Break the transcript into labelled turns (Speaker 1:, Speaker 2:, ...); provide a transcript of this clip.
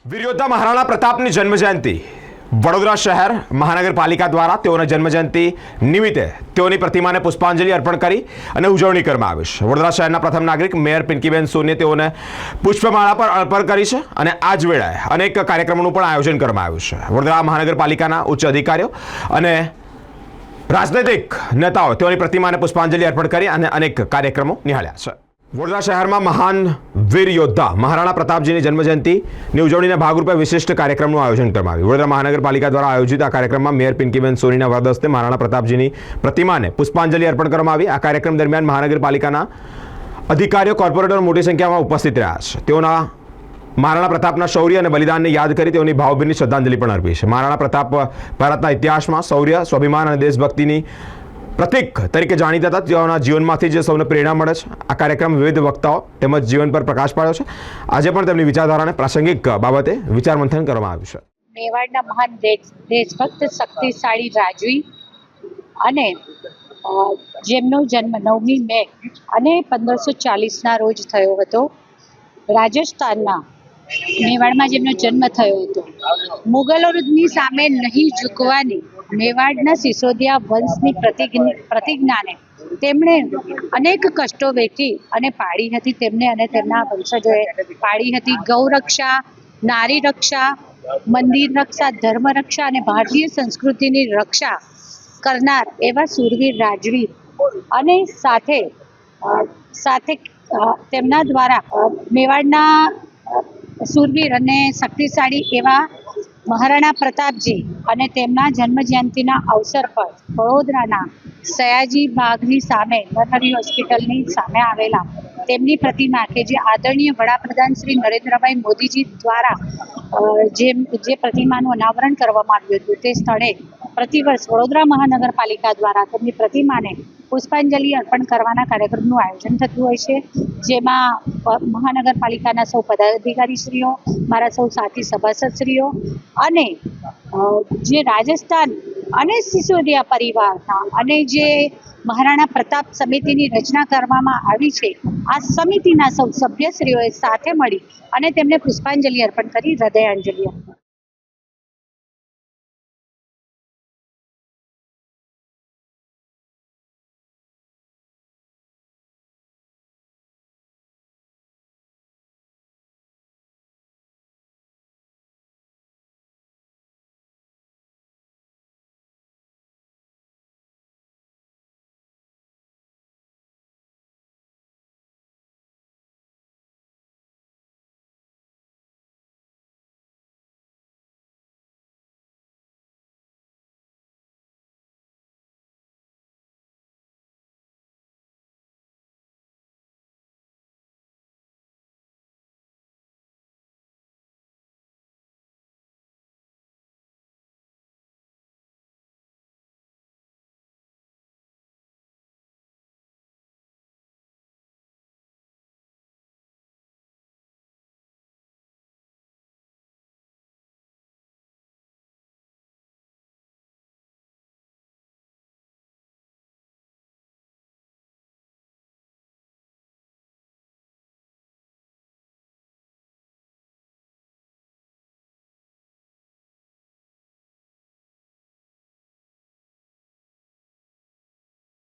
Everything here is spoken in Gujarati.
Speaker 1: વીર યોદ્ધા મહારાણા પ્રતાપની જન્મજયંતિ વડોદરા શહેર મહાનગરપાલિકા દ્વારા તેઓના જન્મજયંતિ નિમિત્તે તેઓની પ્રતિમાને પુષ્પાંજલિ અર્પણ કરી અને ઉજવણી કરવામાં આવી છે। વડોદરા શહેરના પ્રથમ નાગરિક મેયર પિંકીબેન સોનીએ તેઓને પુષ્પમાળા પર અર્પણ કરી છે અને આ જ વેળાએ અનેક કાર્યક્રમોનું પણ આયોજન કરવામાં આવ્યું છે। વડોદરા મહાનગરપાલિકાના ઉચ્ચ અધિકારીઓ અને રાજનૈતિક નેતાઓ તેઓની પ્રતિમાને પુષ્પાંજલિ અર્પણ કરી અને અનેક કાર્યક્રમો નિહાળ્યા છે। વડોદરા શહેરમાં મહાન વીર યોદ્ધા મહારાણા પ્રતાપજીની જન્મજયંતિની ઉજવણીના ભાગરૂપે વિશિષ્ટ કાર્યક્રમનું આયોજન કરવામાં આવ્યું। વડોદરા મહાનગરપાલિકા દ્વારા આયોજિત આ કાર્યક્રમમાં મેયર પિંકીબેન સોનીના વરદસ્તે મહારાણા પ્રતાપજીની પ્રતિમાને પુષ્પાંજલિ અર્પણ કરવામાં આવી। આ કાર્યક્રમ દરમિયાન મહાનગરપાલિકાના અધિકારીઓ કોર્પોરેટરો મોટી સંખ્યામાં ઉપસ્થિત રહ્યા છે। તેઓના મહારાણા પ્રતાપના શૌર્ય અને બલિદાનને યાદ કરી તેઓની ભાવભીની શ્રદ્ધાંજલિ પણ અર્પી છે। મહારાણા પ્રતાપ ભારતના ઇતિહાસમાં શૌર્ય, સ્વાભિમાન અને દેશભક્તિની પ્રતીક તરીકે જાણીતા હતા। તેઓના જીવનમાંથી જે સૌને પ્રેરણા મળે છે। આ કાર્યક્રમ વિવિધ વક્તાઓ તેમજ જીવન પર પ્રકાશ પાડ્યો છે। આજે પણ તેમની વિચારધારાને પ્રાસંગિક બાબતે વિચાર મંથન કરવામાં આવ્યું છે।
Speaker 2: મેવાડના મહાન દેશભક્ત શક્તિશાળી રાજવી અને જેમનો જન્મ 9મી મે અને 1540ના રોજ થયો હતો। રાજસ્થાનના મેવાડમાં જેમનો જન્મ થયો હતો। મુગલોની સામે નહીં ઝૂકવાની મેવાડના સિસોદિયા વંશની પ્રતિજ્ઞાને તેમણે અનેક કષ્ટો વેઠી અને પાડી હતી। તેમને અને તેમના વંશજોએ પાડી હતી। ગૌ રક્ષા, નારી રક્ષા, મંદિર રક્ષા, ધર્મ રક્ષા અને ભારતીય સંસ્કૃતિની રક્ષા કરનાર એવા શૂરવીર રાજવીર અને સાથે તેમના દ્વારા મેવાડના શૂરવીર અને શક્તિશાળી એવા મહારાણા પ્રતાપજી અને તેમના જન્મજયંતિના અવસર પર વડોદરાના સયાજી બાગની સામે નરહરી હોસ્પિટલની સામે આવેલા તેમની પ્રતિમા કે જે આદરણીય વડાપ્રધાન શ્રી નરેન્દ્રભાઈ મોદીજી દ્વારા જે પ્રતિમાનું અનાવરણ કરવામાં આવ્યું હતું તે સ્થળે પ્રતિવર્ષ વડોદરા મહાનગરપાલિકા દ્વારા તેમની પ્રતિમાને પુષ્પાંજલિ અર્પણ કરવાના કાર્યક્રમનું આયોજન થતું હોય છે। જેમાં મહાનગરપાલિકાના સૌ પદાધિકારીશ્રીઓ, મારા સૌ સાથી સભાસદશ્રીઓ અને જે રાજસ્થાન અને સિસોદિયા પરિવારના અને જે મહારાણા પ્રતાપ સમિતિની રચના કરવામાં આવી છે આ સમિતિના સૌ સભ્યશ્રીઓએ સાથે મળી અને તેમને પુષ્પાંજલિ અર્પણ કરી હૃદયાંજલિ આપી।